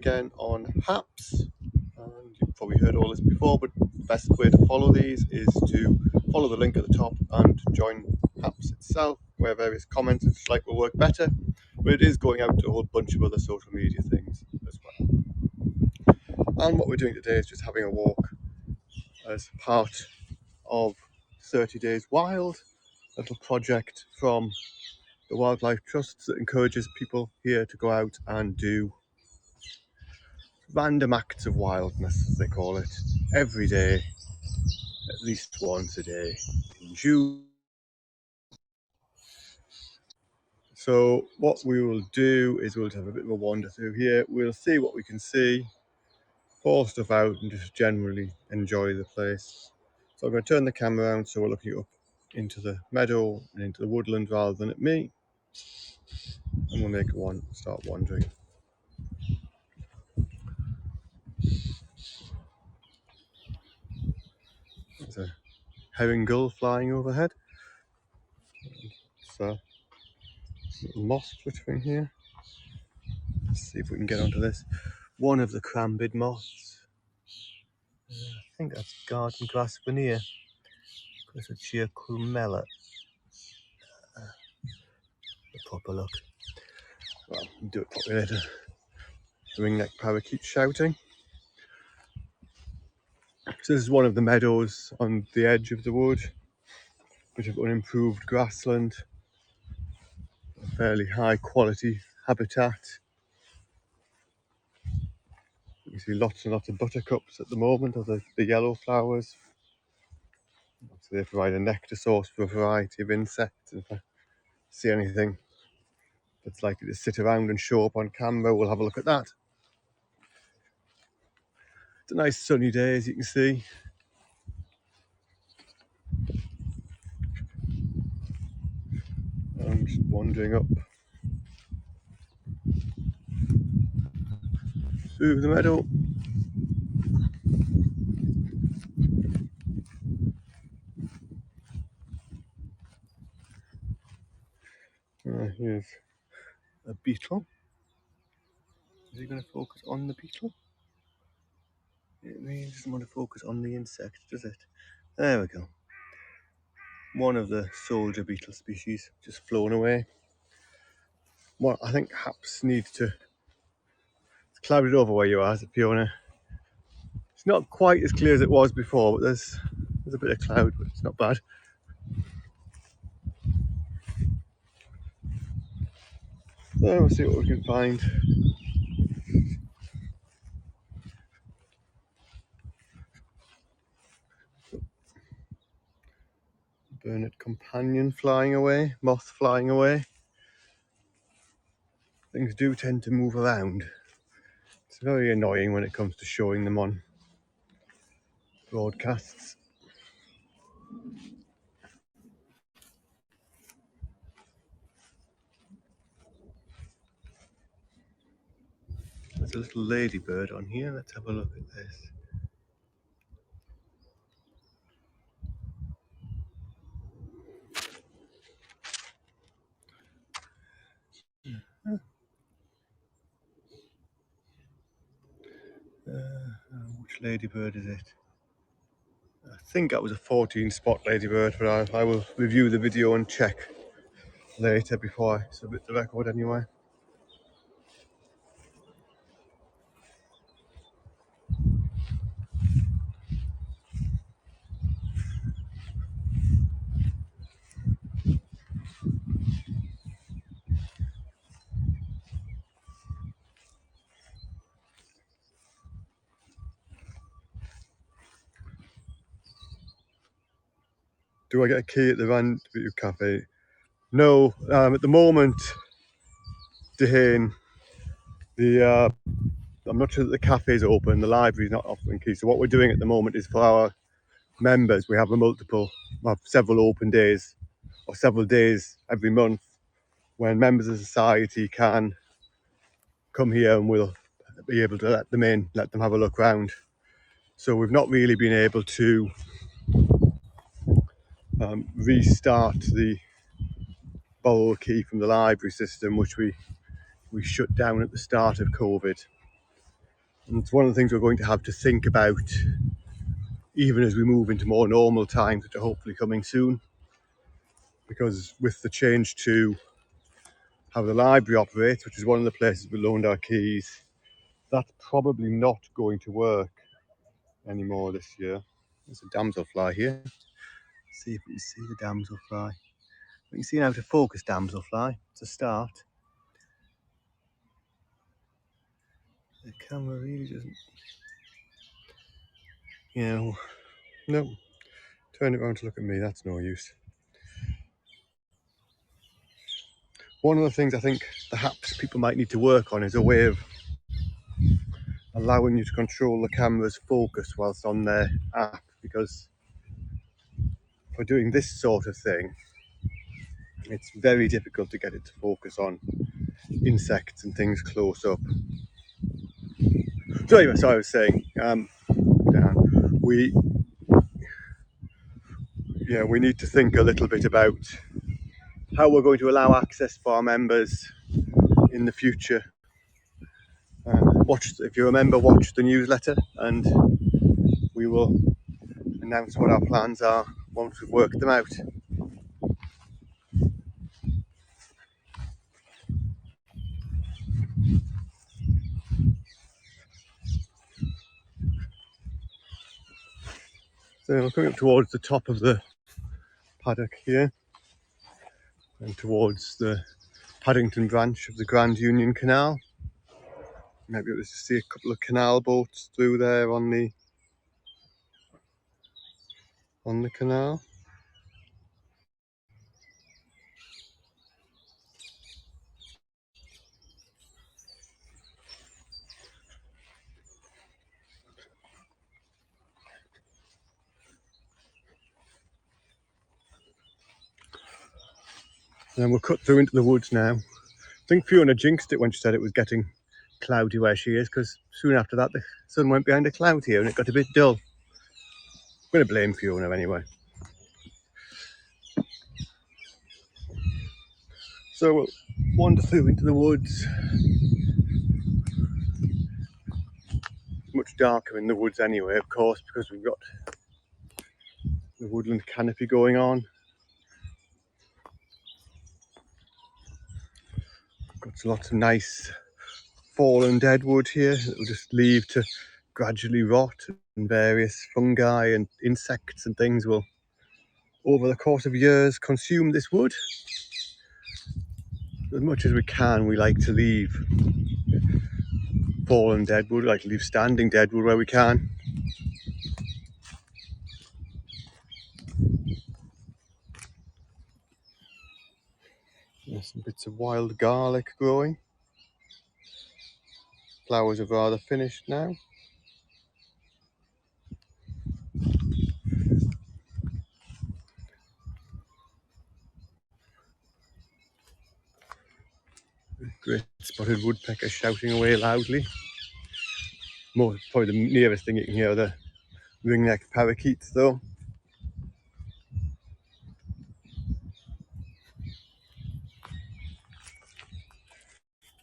again on HAPS, and you've probably heard all this before, but the best way to follow these is to follow the link at the top and join HAPS itself, where various comments and like will work better, but it is going out to a whole bunch of other social media things as well. And what we're doing today is just having a walk as part of 30 Days Wild, a little project from the Wildlife Trust that encourages people here to go out and do random acts of wildness, as they call it, every day, at least once a day in June. So what we will do is we'll have a bit of a wander through here. We'll see what we can see, pull stuff out and just generally enjoy the place. So I'm going to turn the camera around so we're looking up into the meadow and into the woodland rather than at me. And we'll make one start wandering. There's a herring gull flying overhead. It's a little moth twittering here. Let's see if we can get onto this. One of the crambid moths. I think that's garden grass veneer. Chrysocea crumella. A proper look. Well, we'll do it properly later. The ringneck parakeet shouting. So this is one of the meadows on the edge of the wood, which have unimproved grassland, a fairly high quality habitat. You see lots and lots of buttercups at the moment, of the yellow flowers. So they provide a nectar source for a variety of insects. If I see anything that's likely to sit around and show up on camera, we'll have a look at that. It's a nice sunny day, as you can see. I'm just wandering up through the meadow. Here's a beetle. Is he going to focus on the beetle? It really doesn't want to focus on the insect, does it? There we go. One of the soldier beetle species just flown away. Well, I think HAPS needs to... It's clouded over where you are, Fiona. It's not quite as clear as it was before, but there's a bit of cloud, but it's not bad. So we'll see what we can find. Burnet companion flying away, moth flying away. Things do tend to move around. It's very annoying when it comes to showing them on broadcasts. There's a little ladybird on here. Let's have a look at this. Which ladybird is it? I think that was a 14 spot ladybird, but I will review the video and check later before I submit the record anyway. Do I get a key at the Rand Cafe? No, at the moment, Dehane, I'm not sure that the cafe is open, the library is not offering keys. So what we're doing at the moment is for our members, we have several open days, or several days every month, when members of society can come here and we'll be able to let them in, let them have a look around. So we've not really been able to restart the borrow key from the library system, which we shut down at the start of COVID. And it's one of the things we're going to have to think about even as we move into more normal times, which are hopefully coming soon. Because with the change to how the library operates, which is one of the places we loaned our keys, that's probably not going to work anymore this year. There's a damselfly here. Let's see if we can see the damselfly. We can see how to focus damselfly. It's a start. The camera really doesn't. No. Turn it around to look at me. That's no use. One of the things I think perhaps people might need to work on is a way of allowing you to control the camera's focus whilst on their app, because for doing this sort of thing, it's very difficult to get it to focus on insects and things close up. So anyway, so I was saying, we need to think a little bit about how we're going to allow access for our members in the future. If you're a member, watch the newsletter, and we will announce what our plans are once we've worked them out. So we're coming up towards the top of the paddock here and towards the Paddington branch of the Grand Union Canal. Maybe it was to see a couple of canal boats through there on the canal. And we'll cut through into the woods now. I think Fiona jinxed it when she said it was getting cloudy where she is, because soon after that the sun went behind a cloud here and it got a bit dull. I'm going to blame Fiona anyway. So we'll wander through into the woods. Much darker in the woods anyway, of course, because we've got the woodland canopy going on. Got lots of nice fallen dead wood here that will just leave to gradually rot, and various fungi and insects and things will, over the course of years, consume this wood. As much as we can, we like to leave fallen dead wood, like to leave standing dead wood where we can. There's some bits of wild garlic growing. Flowers have rather finished now. Great spotted woodpecker shouting away loudly. Probably the nearest thing you can hear are the ringneck parakeets though.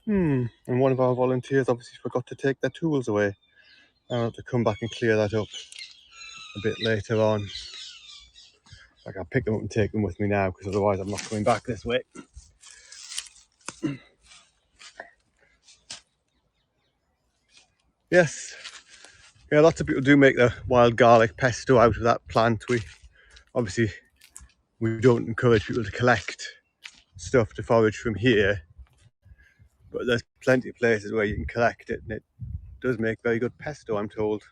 And one of our volunteers obviously forgot to take their tools away. I'll have to come back and clear that up a bit later on. I can pick them up and take them with me now, because otherwise I'm not coming back this way. Yes, yeah, lots of people do make the wild garlic pesto out of that plant. We don't encourage people to collect stuff to forage from here, but there's plenty of places where you can collect it, and it does make very good pesto, I'm told.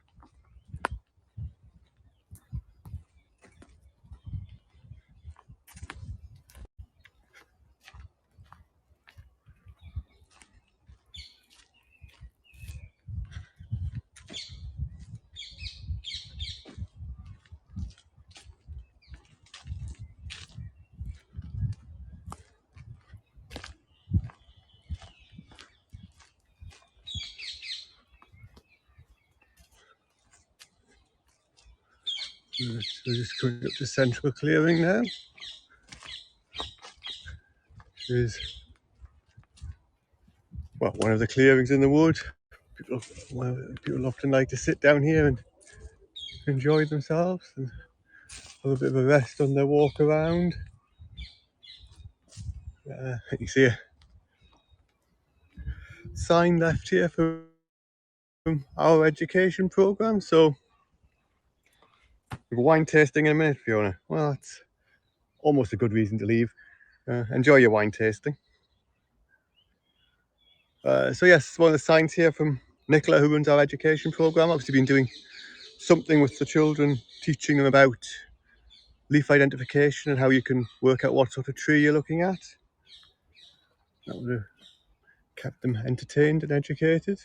We're just going up to Central Clearing now. Here's, well, one of the clearings in the wood. People often like to sit down here and enjoy themselves and have a bit of a rest on their walk around. You see a sign left here from our education program. So we've wine tasting in a minute, Fiona. Well, that's almost a good reason to leave. Enjoy your wine tasting. So yes, one of the signs here from Nicola, who runs our education program. Obviously been doing something with the children, teaching them about leaf identification and how you can work out what sort of tree you're looking at. That would have kept them entertained and educated.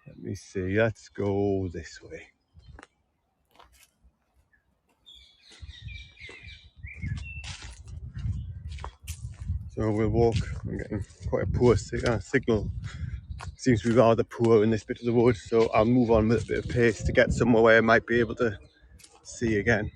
Let me see, let's go this way. So we'll walk. I'm getting quite a poor signal. Seems to be rather poor in this bit of the wood, so I'll move on with a bit of pace to get somewhere where I might be able to see again.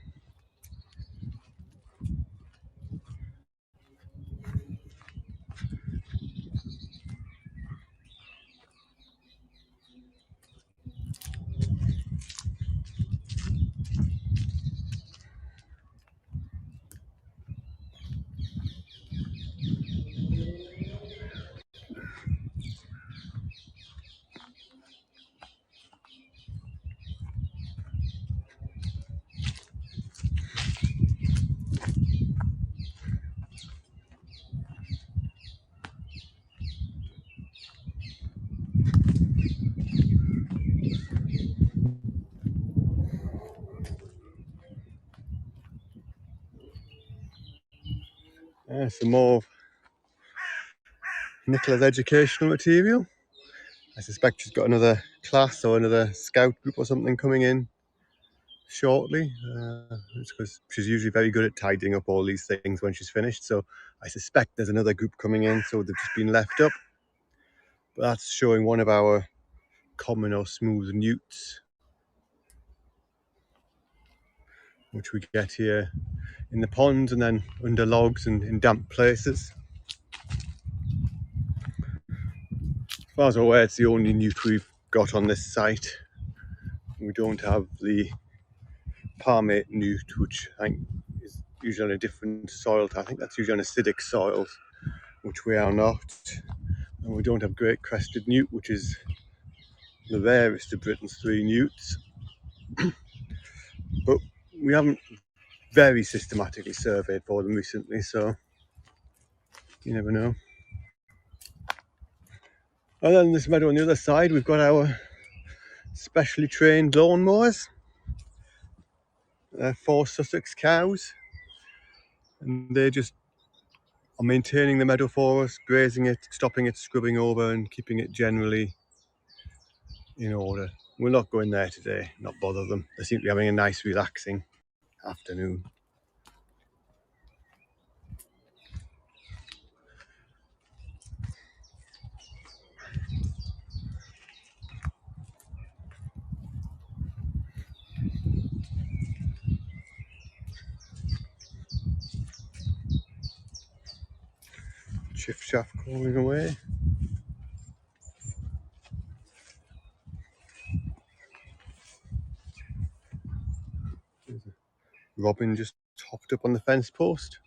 Some more of Nicola's educational material. I suspect she's got another class or another scout group or something coming in shortly. It's because she's usually very good at tidying up all these things when she's finished. So I suspect there's another group coming in, so they've just been left up. But that's showing one of our common or smooth newts, which we get here in the ponds and then under logs and in damp places. As far as I'm aware, it's the only newt we've got on this site. We don't have the palmate newt, which I think is usually on a different soil. I think that's usually on acidic soils, which we are not. And we don't have great crested newt, which is the rarest of Britain's three newts. But we haven't very systematically surveyed for them recently, so you never know. And then this meadow on the other side, we've got our specially trained lawnmowers. They're 4 Sussex cows, and they just are maintaining the meadow for us, grazing it, stopping it, scrubbing over, and keeping it generally in order. We'll not go in there today, not bother them. They seem to be having a nice, relaxing afternoon. Chiff chaff calling away. Robin just hopped up on the fence post.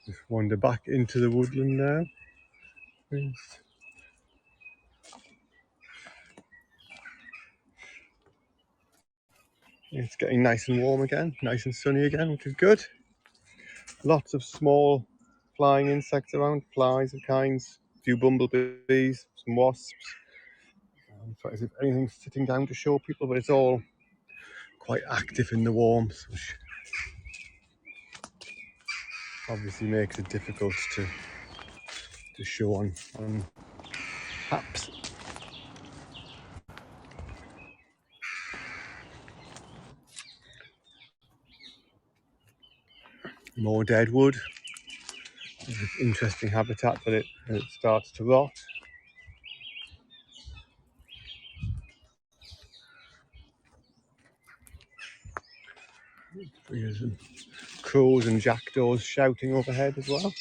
Just wander back into the woodland now. It's getting nice and warm again, nice and sunny again, which is good. Lots of small flying insects around, flies of kinds, a few bumblebees, some wasps. In fact, as if anything's sitting down to show people, but it's all quite active in the warmth, which obviously makes it difficult to show on apps. more dead wood. It's interesting habitat that it starts to rot. There's some crows and jackdaws shouting overhead as well.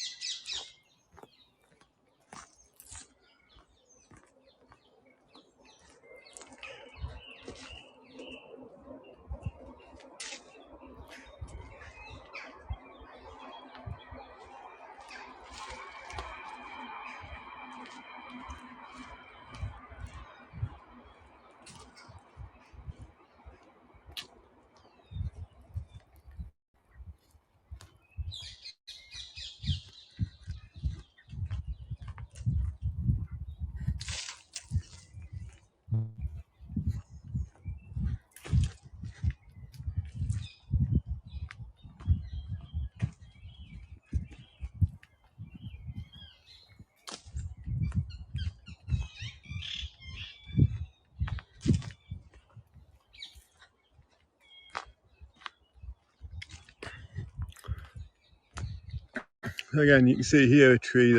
Again, you can see here a tree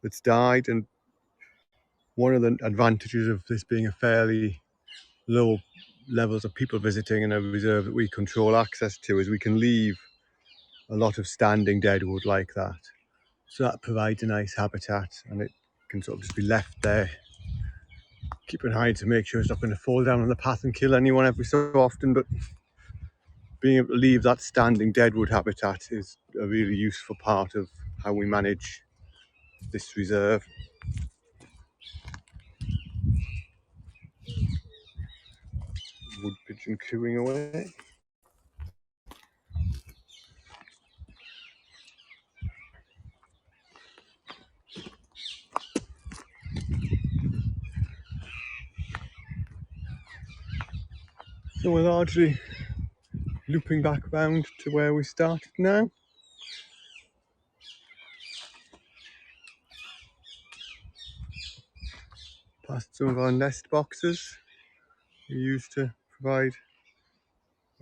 that's died, and one of the advantages of this being a fairly low levels of people visiting in a reserve that we control access to is we can leave a lot of standing dead wood like that. So that provides a nice habitat, and it can sort of just be left there. Keep an eye to make sure it's not going to fall down on the path and kill anyone every so often, but being able to leave that standing deadwood habitat is a really useful part of how we manage this reserve. Wood pigeon cooing away. So we're largely looping back round to where we started now. Past some of our nest boxes we used to provide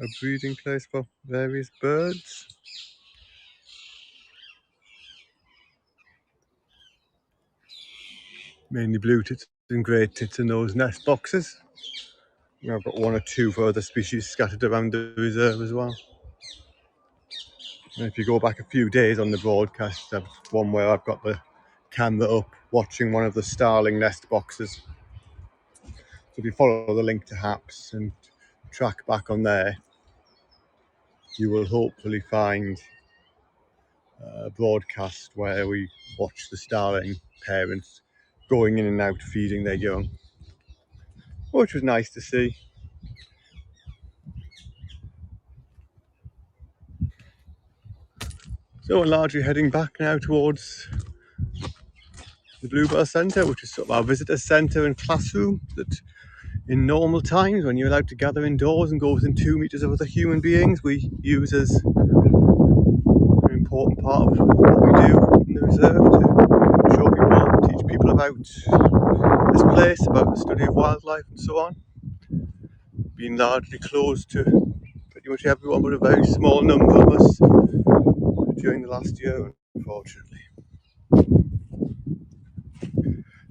a breeding place for various birds. Mainly blue tits and grey tits in those nest boxes. I've got one or two further species scattered around the reserve as well. And if you go back a few days on the broadcast, there's one where I've got the camera up watching one of the starling nest boxes. So if you follow the link to HAPS and track back on there, you will hopefully find a broadcast where we watch the starling parents going in and out feeding their young, which was nice to see. So we're largely heading back now towards the Bluebell Centre, which is sort of our visitor centre and classroom that in normal times, when you're allowed to gather indoors and go within 2 meters of other human beings, we use as an important part of what we do in the reserve to show people, teach people about this place, about the study of wildlife and so on. Being largely closed to pretty much everyone, but a very small number of us during the last year, unfortunately.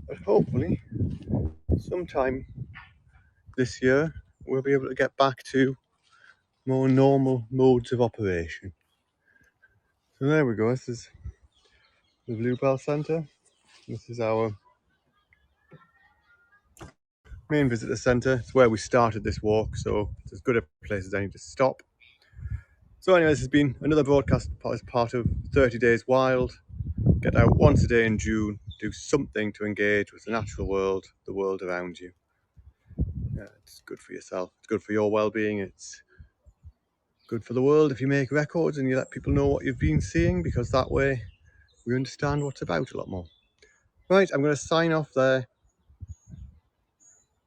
But hopefully, sometime this year, we'll be able to get back to more normal modes of operation. So there we go. This is the Bluebell Centre. This is our main visitor centre. It's where we started this walk, so it's as good a place as any to stop. So anyway, this has been another broadcast as part of 30 Days Wild. Get out once a day in June, do something to engage with the natural world, the world around you. It's good for yourself, it's good for your well-being, it's good for the world if you make records and you let people know what you've been seeing, because that way we understand what's about a lot more. Right, I'm going to sign off there.